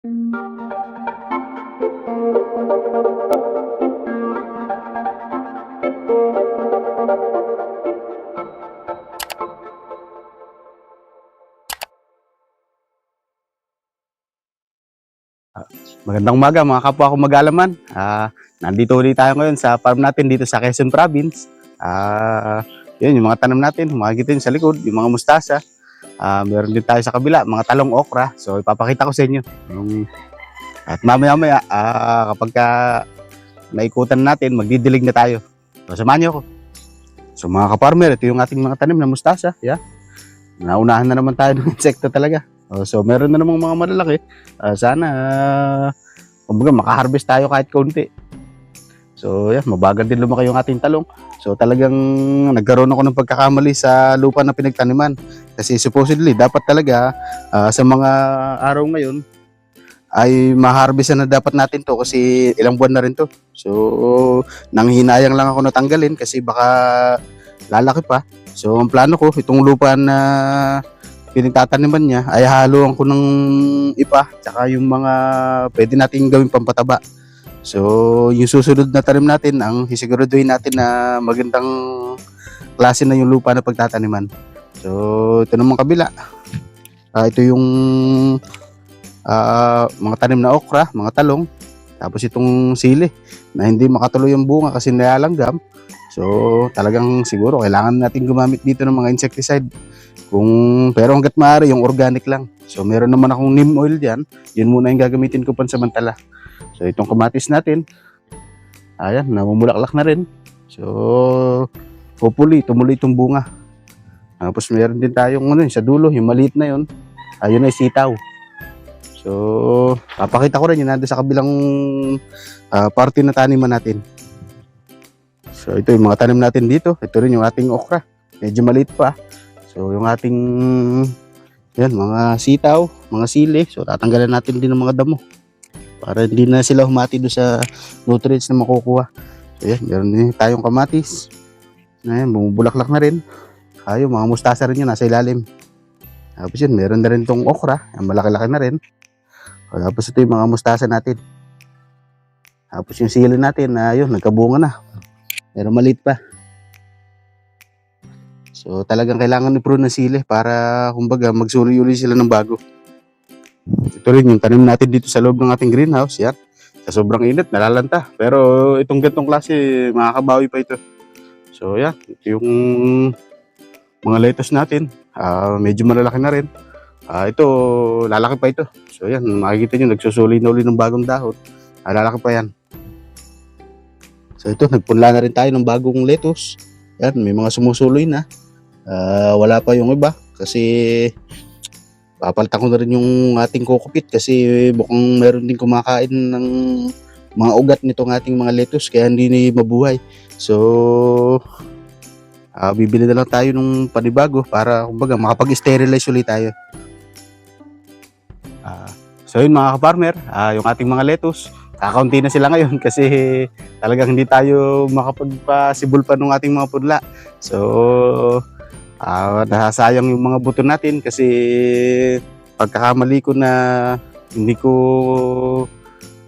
Magandang umaga mga kapwa ko mag-aalaman. Nandito ulit tayo ngayon sa farm natin dito sa Quezon Province. Yun, yung mga tanim natin, makikita yun sa likod, yung mga mustasa. Meron din tayo sa kabila, mga talong okra. So ipapakita ko sa inyo. At mamaya-maya, kapag naikutan natin, magdidilig na tayo. So samahan niyo ako. So mga kaparmer, ito yung ating mga tanim na mustasa. Yeah. Naunahan na naman tayo ng insekto talaga. So meron na namang mga malalaki. Sana kumbaga makaharvest tayo kahit kaunti. So yan, mabagal din lumaki yung ating talong. So talagang nagkaroon ako ng pagkakamali sa lupa na pinagtaniman. Kasi supposedly dapat talaga sa mga araw ngayon ay maharvest na dapat natin to kasi ilang buwan na rin to. So nanghinayang lang ako natanggalin kasi baka lalaki pa. So ang plano ko, itong lupa na pinagtataniman niya ay haluan ko ng ipa tsaka yung mga pwede natin gawing pampataba. So yung susunod na tanim natin, ang sisiguraduhin natin na magandang klase na yung lupa na pagtataniman. So ito naman kabila, ito yung mga tanim na okra, mga talong, tapos itong sili na hindi makatuloy yung bunga kasi nilalanggam. So talagang siguro kailangan natin gumamit dito ng mga insecticide. Pero hangga't maaari yung organic lang. So meron naman akong neem oil diyan. Yun muna yung gagamitin ko pansamantala. So itong kamatis natin, ayan, namumulaklak na rin. So hopefully tumuloy itong bunga. Tapos meron din tayong sa dulo, yung maliit na yun. Ayun ay sitaw. So papakita ko rin yun nandun sa kabilang parte na taniman natin. So ito yung mga tanim natin dito. Ito rin yung ating okra. Medyo maliit pa. So yung ating mga sitaw, mga sili. So tatanggalan natin din ng mga damo para hindi na sila humati doon sa nutrients na makukuha. So yan, meron din tayong kamatis. Ayan, bumubulaklak na rin. Yung mga mustasa rin yun, nasa ilalim. Tapos yun, meron na rin itong okra. Malaki-laki na rin. Tapos ito yung mga mustasa natin. Tapos yung sili natin, yun, nagkabunga na. Pero maliit pa. So talagang kailangan i-prune ng sili para kumbaga magsuli-uli sila ng bago. Ito rin yung tanim natin dito sa loob ng ating greenhouse. Yan. Sa sobrang init, nalalanta. Pero itong gantong klase, makakabawi pa ito. So yan, ito yung mga lettuce natin. Medyo malalaki na rin. Ito, lalaki pa ito. So yan, makikita nyo, nagsusuli na uli ng bagong dahon. Lalaki pa yan. So ito, nagpunla na rin tayo ng bagong lettuce. Yan, may mga sumusuloy na. Wala pa yung iba kasi papalitan ko na rin yung ating kokopit kasi mukhang meron din kumakain ng mga ugat nitong ating mga lettuce kaya hindi na mabuhay. So bibili na lang tayo ng panibago para kumbaga makapag-sterilize ulit tayo. So yun mga ka-farmer, yung ating mga lettuce kakaunti na sila ngayon kasi talagang hindi tayo makapagpasibol pa ng ating mga pudla. So nasasayang yung mga buto natin kasi pagkakamali ko na hindi ko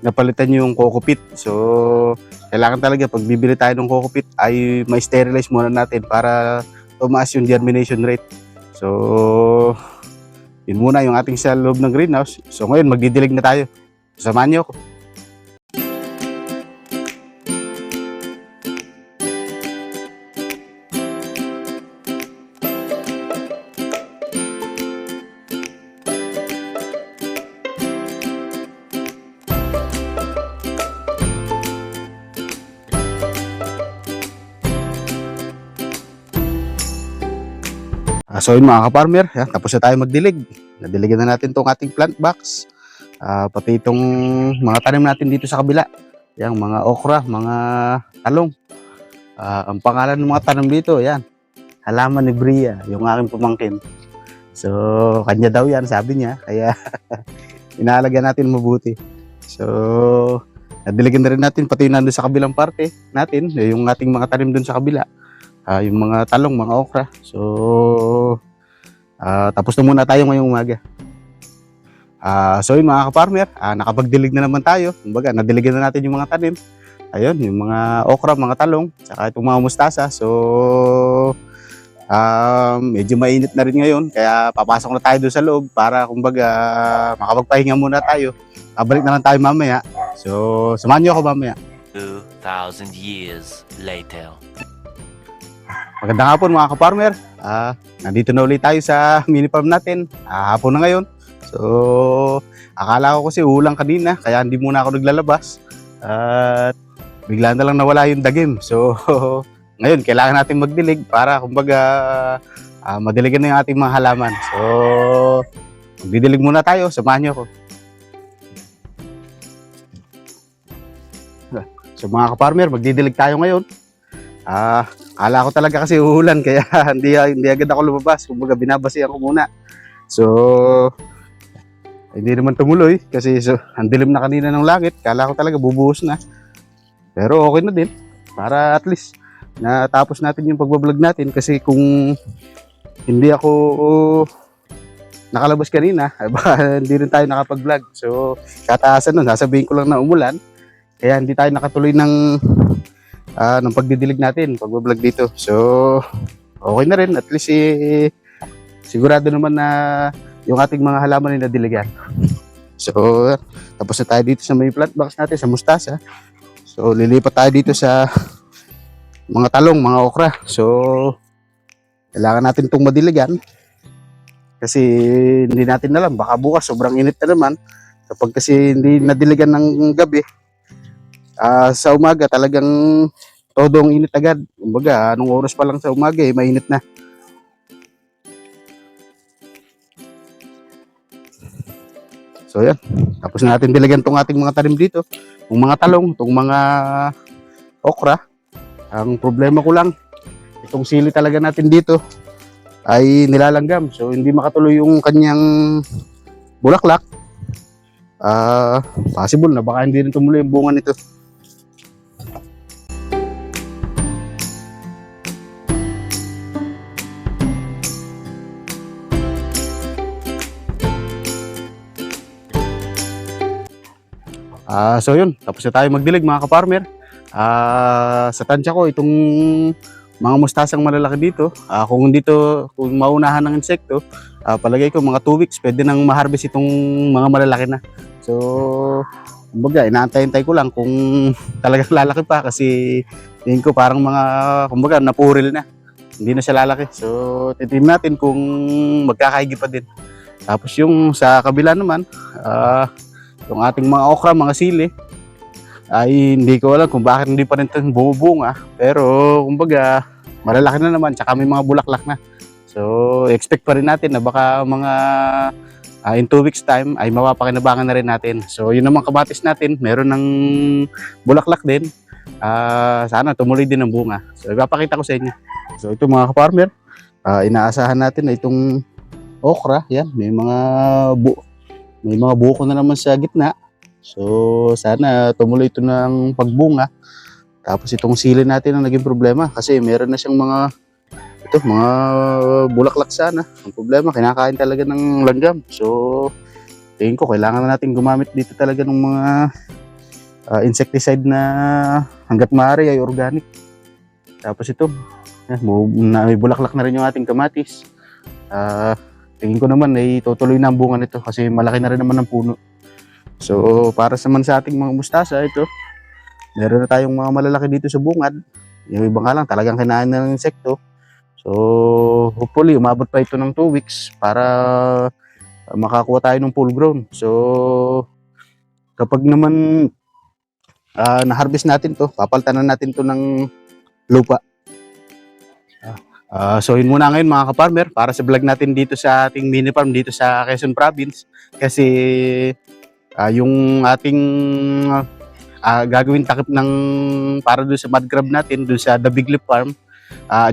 napalitan yung kokopit. So kailangan talaga pag bibili tayo ng kokopit ay ma-sterilize muna natin para tumaas yung germination rate. So yun muna yung ating sa loob ng greenhouse. So ngayon magdidilig na tayo. Samahan niyo ako. So yun mga ka-farmer, tapos na tayo magdilig. Nadiligan na natin itong ating plant box. Pati itong mga tanim natin dito sa kabila. Yung mga okra, mga talong. Ang pangalan ng mga tanim dito, yan. Halaman ni Bria, yung aking pamangkin. So kanya daw yan, sabi niya. Kaya inaalaga natin mabuti. So nadiligan na rin natin pati nandun sa kabilang parte natin. Yung ating mga tanim dun sa kabila. Yung mga talong, mga okra. So tapos na muna tayo ngayong umaga. So yun mga ka-farmer, nakapagdilig na naman tayo. Kumbaga, nadiligan na natin yung mga tanim. Ayun, yung mga okra, mga talong, saka itong mga mustasa. So, medyo mainit na rin ngayon, kaya papasok na tayo doon sa loob para kumbaga makapagpahinga muna tayo. Balik na lang tayo mamaya. So, samahan niyo ako mamaya. 2,000 years later. Magandang hapon mga ka-farmer. Nandito na ulit tayo sa mini farm natin. Hapon na ngayon. So, akala ko kasi ulang kanina, kaya hindi muna ako naglalabas. At bigla na lang nawala yung dagim. So, ngayon, kailangan natin magdilig para kumbaga madiligan na yung ating mga halaman. So, magdidilig muna tayo. Samahan niyo ako. So mga ka-farmer, magdidilig tayo ngayon. Akala ko talaga kasi uulan kaya hindi agad ako lumabas. Kumbaga binabasihan ko muna. So, hindi naman tumuloy kasi ang dilim na kanina ng langit. Akala ko talaga bubuhos na. Pero okay na din para at least natapos natin yung pagbablog natin kasi kung hindi ako nakalabas kanina, baka hindi rin tayo nakapag-vlog. So, kataasan nun, sasabihin ko lang na umulan. Kaya hindi tayo nakatuloy ng pagdidilig natin, pagbablog dito. So, okay na rin. At least sigurado naman na yung ating mga halaman ay nadiligan. So, tapos na tayo dito sa may plant box natin, sa mustasa. So, lilipat tayo dito sa mga talong, mga okra. So, kailangan natin itong madiligan. Kasi hindi natin alam, baka bukas sobrang init na naman. Kapag kasi hindi nadiligan ng gabi, sa umaga talagang todong init agad. Kumbaga, anong oras pa lang sa umaga mainit na. So yan, tapos na natin diligan tong ating mga tanim dito. Yung mga talong, itong mga okra. Ang problema ko lang, itong sili talaga natin dito ay nilalanggam. So hindi makatuloy yung kanyang bulaklak. Possible na baka hindi rin tumuloy yung bunga nito. So yun, tapos na tayo magdilig mga ka-farmer. Sa tansya ko, itong mga mustasang malalaki dito, kung maunahan ng insekto, palagay ko mga 2 weeks, pwede nang ma-harvest itong mga malalaki na. So, kumbaga, inaantay-antay ko lang kung talagang lalaki pa kasi tingin ko parang kumbaga, napuril na. Hindi na siya lalaki. So, titignan natin kung magkakaigi pa din. Tapos yung sa kabila naman, yung ating mga okra, mga sili, ay hindi ko alam kung bakit hindi pa rin ito bumubunga. Pero kumbaga, malalaki na naman, tsaka may mga bulaklak na. So, expect pa rin natin na baka mga in 2 weeks time ay mapapakinabangan na rin natin. So, yun naman kamatis natin, meron ng bulaklak din. Sana tumuloy din ang bunga. So, ipapakita ko sa inyo. So, ito mga ka-farmer, inaasahan natin na itong okra, yan, may mga buko na naman sa gitna. So, sana tumuloy ito ng pagbunga. Tapos itong sili natin ang naging problema kasi meron na siyang mga bulaklak sana. Ang problema, kinakain talaga ng langgam. So, tingin ko kailangan na natin gumamit dito talaga ng mga insecticide na hanggat maaari ay organic. Tapos ito, may bulaklak na rin yung ating kamatis. Tingin ko naman ay tutuloy na ang bunga nito kasi malaki na rin naman ang puno. So, para naman sa ating mga mustasa, ito, meron na tayong mga malalaki dito sa bungad. Yung ibang lang, talagang kinain na ng insekto. So, hopefully, umabot pa ito ng 2 weeks para makakuha tayo ng full grown. So, kapag naman na-harvest natin to, papalitan na natin to ng lupa. So yun muna ngayon mga ka-farmer para sa vlog natin dito sa ating mini farm dito sa Quezon Province. Kasi yung ating gagawin takip para doon sa mud crab natin doon sa The Big Leaf Farm,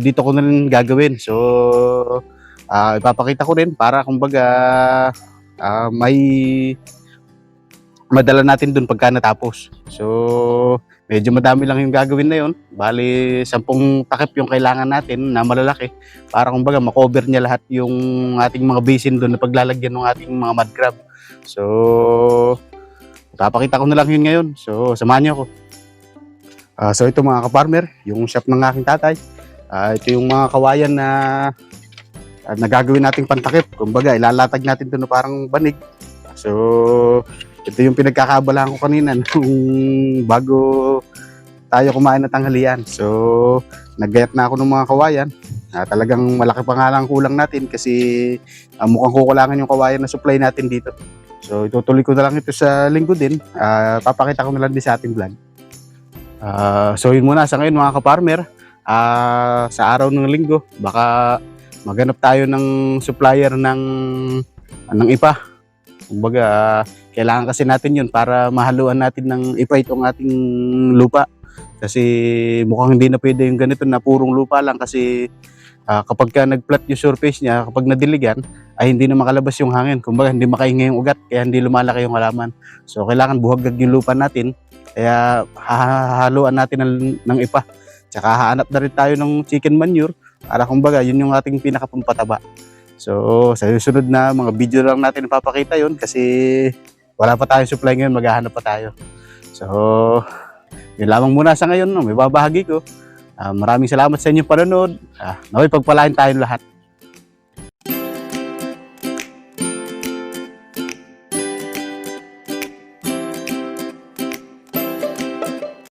dito ko na rin gagawin. So ipapakita ko rin para kumbaga may madala natin doon pagka natapos. So medyo madami lang yung gagawin na yun. Bali 10 takip yung kailangan natin na malalaki para kumbaga makover niya lahat yung ating mga basin doon na paglalagyan ng ating mga mud crab. So, papakita ko na lang yun ngayon. So, samahan niyo ako. So, ito mga ka-farmer, yung shop ng aking tatay. Ito yung mga kawayan na nagagawin nating pantakip. Kumbaga, ilalatag natin ito na parang banig. So, ito yung pinagkakaabalahan ko kanina nung bago tayo kumain ng tanghalian. So, naggayat na ako ng mga kawayan. Talagang malaki pa nga lang kulang natin kasi mukhang kukulangan yung kawayan na supply natin dito. So, itutuloy ko na lang ito sa linggo din. Papakita ko na lang din sa ating vlog. So, yun muna sa ngayon mga ka-farmer. Sa araw ng linggo, baka maghanap tayo ng supplier ng IPA. Kumbaga, kailangan kasi natin yun para mahaluan natin ng IPA itong ating lupa. Kasi mukhang hindi na pwede yung ganito na purong lupa lang kasi kapag ka nag-flat yung surface niya, kapag nadiligan, ay hindi na makalabas yung hangin. Kumbaga, hindi makaingay yung ugat, kaya hindi lumalaki yung halaman. So, kailangan buhagag yung lupa natin, kaya hahaluan natin ng IPA. Tsaka hahanap na rin tayo ng chicken manure, para kumbaga, yun yung ating pinakapampataba. So, sa susunod na mga video lang natin ipapakita yun kasi wala pa tayong supply ngayon, maghahanap pa tayo. So, yun lamang muna sa ngayon, no? May babahagi ko. Maraming salamat sa inyong panonood. Naway pagpalain tayong lahat.